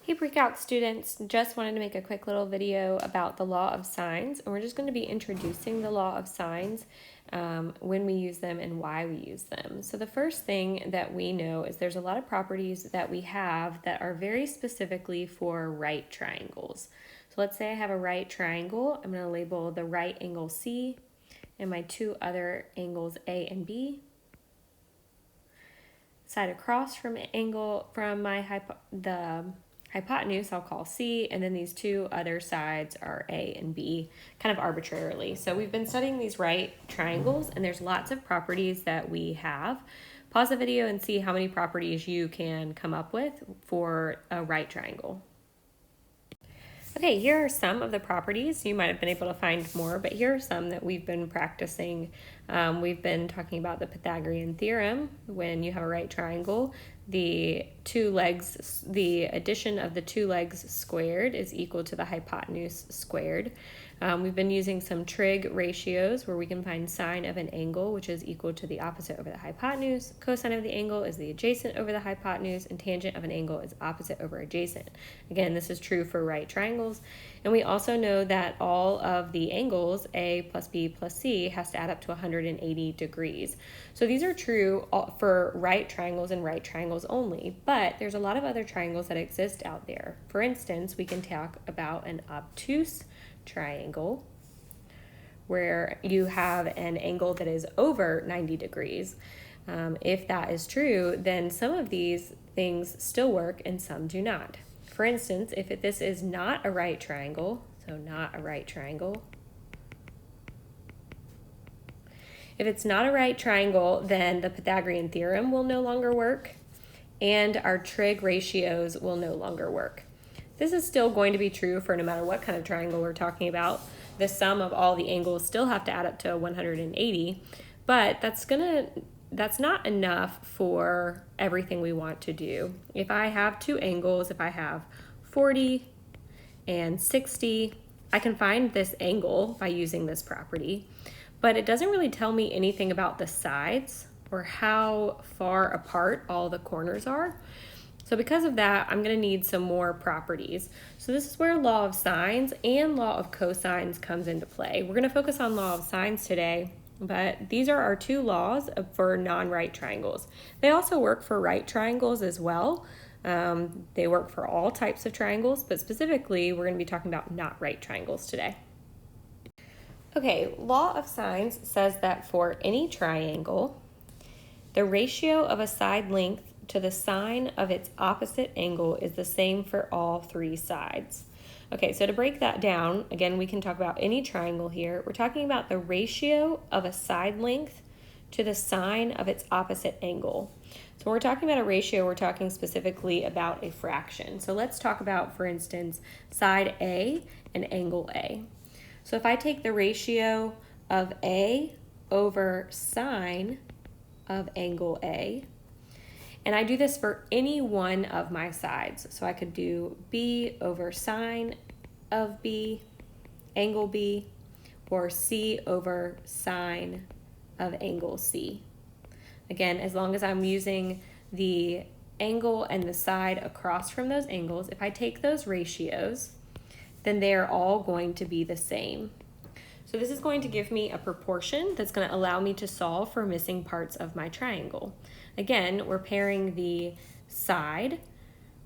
Hey Breakout students, just wanted to make a quick little video about the law of sines, and we're just going to be introducing the law of sines, when we use them and why we use them. So the first thing that we know is there's a lot of properties that we have that are very specifically for right triangles. So let's say I have a right triangle. I'm going to label the right angle C and my two other angles A and B. Side across from the hypotenuse I'll call C, and then these two other sides are A and B, kind of arbitrarily. So we've been studying these right triangles, and there's lots of properties that we have. Pause the video and see how many properties you can come up with for a right triangle. Okay, here are some of the properties. You might have been able to find more, but here are some that we've been practicing. We've been talking about the Pythagorean theorem. When you have a right triangle, the addition of the two legs squared is equal to the hypotenuse squared. We've been using some trig ratios where we can find sine of an angle, which is equal to the opposite over the hypotenuse. Cosine of the angle is the adjacent over the hypotenuse, and tangent of an angle is opposite over adjacent. Again, this is true for right triangles. And we also know that all of the angles, A plus B plus C, has to add up to 180 degrees. So these are true for right triangles and right triangles only, but there's a lot of other triangles that exist out there. For instance, we can talk about an obtuse triangle where you have an angle that is over 90 degrees. If that is true, then some of these things still work and some do not. For instance, if this is not a right triangle, so not a right triangle, if it's not a right triangle, then the Pythagorean theorem will no longer work and our trig ratios will no longer work. This is still going to be true for no matter what kind of triangle we're talking about. The sum of all the angles still have to add up to 180, but that's not enough for everything we want to do. If I have two angles, if I have 40 and 60, I can find this angle by using this property, but it doesn't really tell me anything about the sides or how far apart all the corners are. So because of that, I'm going to need some more properties. So this is where law of sines and law of cosines comes into play. We're going to focus on law of sines today, but these are our two laws for non-right triangles. They also work for right triangles as well. They work for all types of triangles, but specifically we're going to be talking about not right triangles today. Okay, law of sines says that for any triangle, the ratio of a side length to the sine of its opposite angle is the same for all three sides. Okay, so to break that down, again, we can talk about any triangle here. We're talking about the ratio of a side length to the sine of its opposite angle. So when we're talking about a ratio, we're talking specifically about a fraction. So let's talk about, for instance, side A and angle A. So if I take the ratio of A over sine of angle A, and I do this for any one of my sides. So I could do B over sine of B, angle B, or C over sine of angle C. Again, as long as I'm using the angle and the side across from those angles, if I take those ratios, then they're all going to be the same. So this is going to give me a proportion that's going to allow me to solve for missing parts of my triangle. Again, we're pairing the side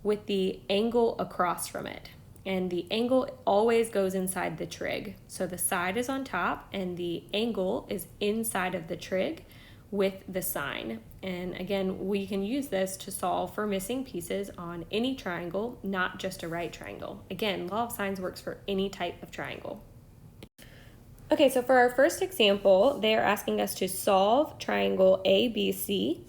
with the angle across from it. And the angle always goes inside the trig. So the side is on top and the angle is inside of the trig with the sine. And again, we can use this to solve for missing pieces on any triangle, not just a right triangle. Again, law of sines works for any type of triangle. Okay, so for our first example, they are asking us to solve triangle ABC,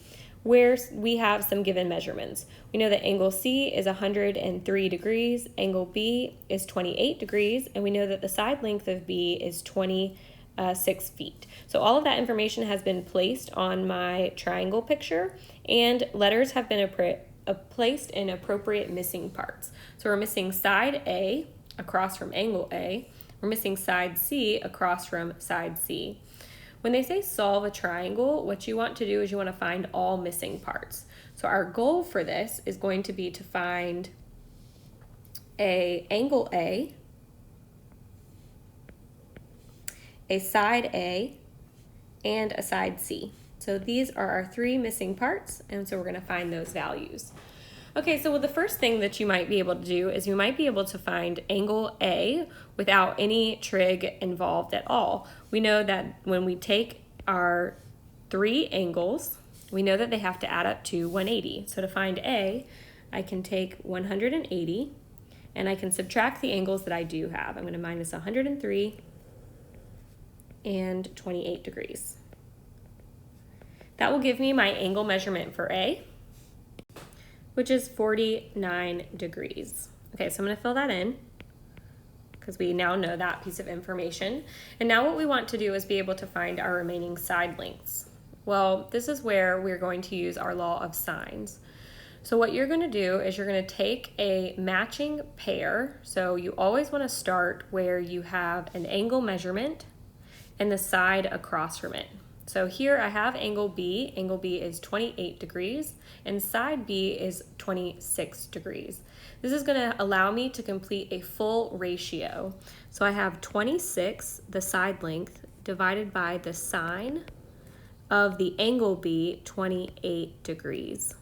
where we have some given measurements. We know that angle C is 103 degrees, angle B is 28 degrees, and we know that the side length of B is 26 feet. So all of that information has been placed on my triangle picture, and letters have been placed in appropriate missing parts. So we're missing side A across from angle A. We're missing side C across from side C. When they say solve a triangle, what you want to do is you want to find all missing parts. So our goal for this is going to be to find a angle A, side A, and a side C. So these are our three missing parts, and so we're going to find those values. Okay, so the first thing that you might be able to do is you might be able to find angle A without any trig involved at all. We know that when we take our three angles, we know that they have to add up to 180. So to find A, I can take 180 and I can subtract the angles that I do have. I'm going to minus 103 and 28 degrees. That will give me my angle measurement for A, which is 49 degrees. Okay, so I'm going to fill that in because we now know that piece of information. And now what we want to do is be able to find our remaining side lengths. Well, this is where we're going to use our law of sines. So what you're going to do is you're going to take a matching pair. So you always want to start where you have an angle measurement and the side across from it. So here I have angle B. Angle B is 28 degrees and side B is 26 degrees. This is going to allow me to complete a full ratio. So I have 26, the side length, divided by the sine of the angle B, 28 degrees.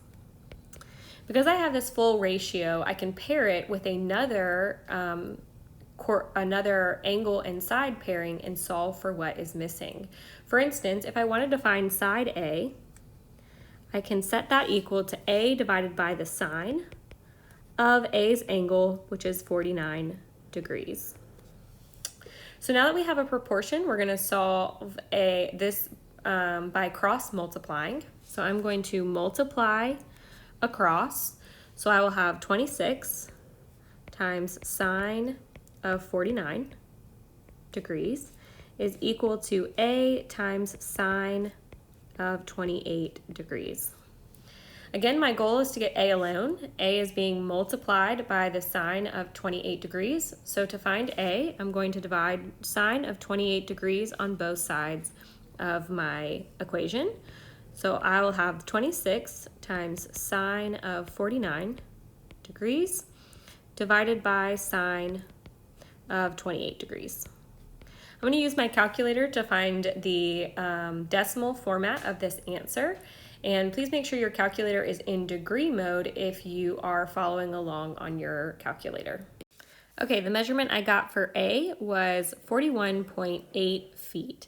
Because I have this full ratio, I can pair it with another angle and side pairing and solve for what is missing. For instance, if I wanted to find side A, I can set that equal to A divided by the sine of A's angle, which is 49 degrees. So now that we have a proportion, we're going to solve this by cross multiplying. So I'm going to multiply across. So I will have 26 times sine of 49 degrees is equal to A times sine of 28 degrees. Again, my goal is to get A alone. A is being multiplied by the sine of 28 degrees. So to find A, I'm going to divide sine of 28 degrees on both sides of my equation. So I will have 26 times sine of 49 degrees divided by sine of 28 degrees. I'm going to use my calculator to find the decimal format of this answer. And please make sure your calculator is in degree mode if you are following along on your calculator. Okay, the measurement I got for A was 41.8 feet.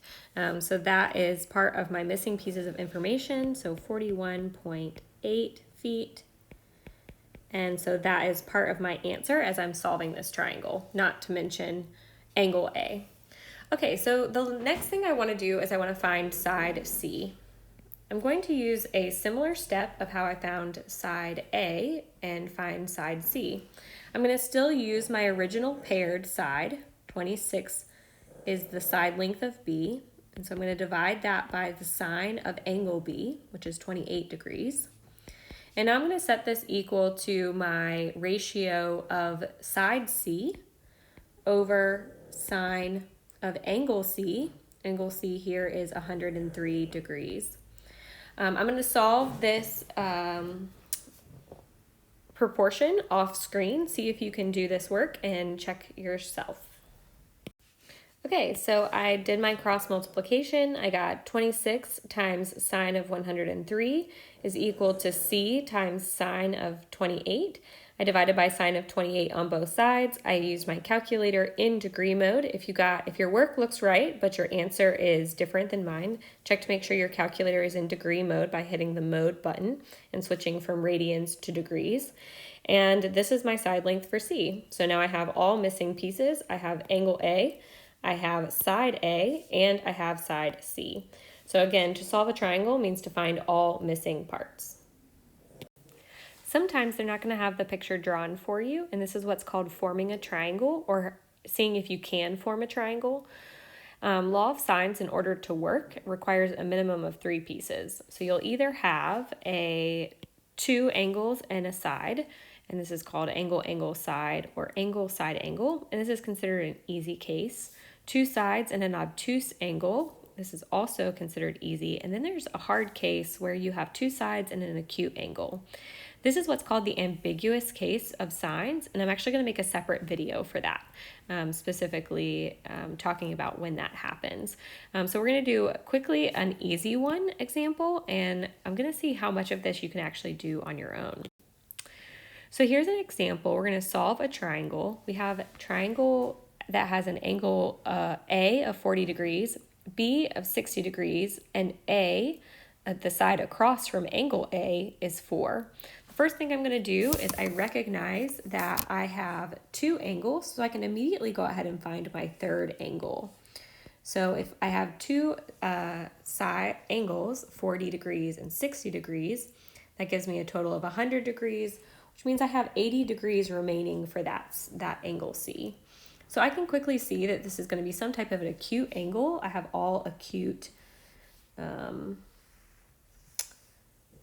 So that is part of my missing pieces of information. So 41.8 feet. And so that is part of my answer as I'm solving this triangle, not to mention angle A. Okay, so the next thing I want to do is I want to find side C. I'm going to use a similar step of how I found side A and find side C. I'm going to still use my original paired side. 26 is the side length of B, and so I'm going to divide that by the sine of angle B, which is 28 degrees. And now I'm going to set this equal to my ratio of side C over sine of angle C. Angle C here is 103 degrees. I'm going to solve this proportion off screen. See if you can do this work and check yourself. Okay, so I did my cross multiplication. I got 26 times sine of 103 is equal to C times sine of 28. I divided by sine of 28 on both sides. I used my calculator in degree mode. If your work looks right, but your answer is different than mine, check to make sure your calculator is in degree mode by hitting the mode button and switching from radians to degrees. And this is my side length for C. So now I have all missing pieces. I have angle A, I have side A, and I have side C. So again, to solve a triangle means to find all missing parts. Sometimes they're not going to have the picture drawn for you, and this is what's called forming a triangle or seeing if you can form a triangle. Law of sines, in order to work, requires a minimum of 3 pieces. So you'll either have 2 angles and a side, and this is called angle, angle, side, or angle, side, angle, and this is considered an easy case. 2 sides and an obtuse angle. This is also considered easy. And then there's a hard case where you have 2 sides and an acute angle. This is what's called the ambiguous case of sines, and I'm actually going to make a separate video for that, specifically talking about when that happens. So we're going to do quickly an easy one example, and I'm going to see how much of this you can actually do on your own. So here's an example. We're going to solve a triangle. We have a triangle that has an angle A of 40 degrees, B of 60 degrees, and A, the side across from angle A, is 4. The first thing I'm going to do is I recognize that I have two angles, so I can immediately go ahead and find my third angle. So if I have two side angles, 40 degrees and 60 degrees, that gives me a total of 100 degrees, which means I have 80 degrees remaining for that angle C. So I can quickly see that this is going to be some type of an acute angle. I have all acute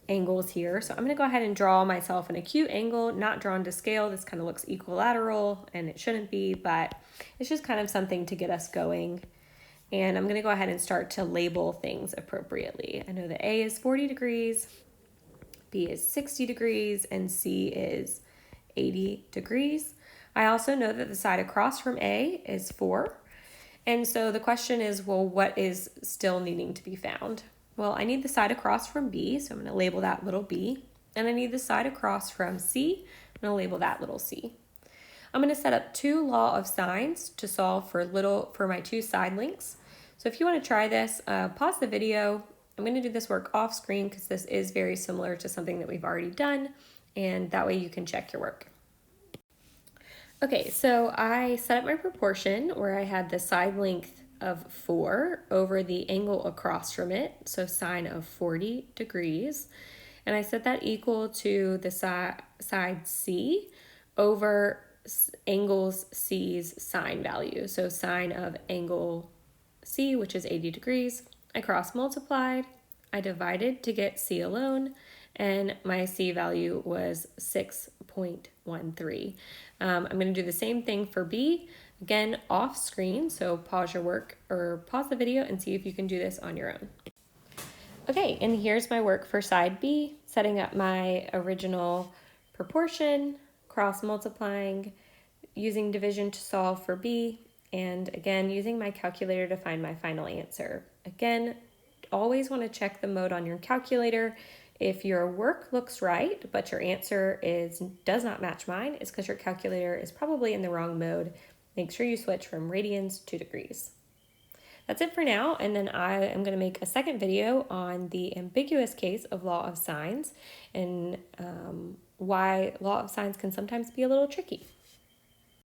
angles here. So I'm going to go ahead and draw myself an acute angle, not drawn to scale. This kind of looks equilateral, and it shouldn't be, but it's just kind of something to get us going. And I'm going to go ahead and start to label things appropriately. I know that A is 40 degrees, B is 60 degrees, and C is 80 degrees. I also know that the side across from A is 4. And so the question is, well, what is still needing to be found? Well, I need the side across from B, so I'm going to label that little b. And I need the side across from C, I'm going to label that little c. I'm going to set up two law of sines to solve for my two side lengths. So if you want to try this, pause the video. I'm going to do this work off screen because this is very similar to something that we've already done, and that way you can check your work. Okay, so I set up my proportion where I had the side length of 4 over the angle across from it, so sine of 40 degrees, and I set that equal to the side C over angles C's sine value, so sine of angle C, which is 80 degrees. I cross multiplied, I divided to get C alone, and my C value was 6.13. I'm going to do the same thing for B, again off screen, so pause your work or pause the video and see if you can do this on your own. Okay, and here's my work for side B, setting up my original proportion, cross multiplying, using division to solve for B, and again using my calculator to find my final answer. Again, always want to check the mode on your calculator. If your work looks right, but your answer does not match mine, it's because your calculator is probably in the wrong mode. Make sure you switch from radians to degrees. That's it for now, and then I am going to make a second video on the ambiguous case of law of sines and why law of sines can sometimes be a little tricky.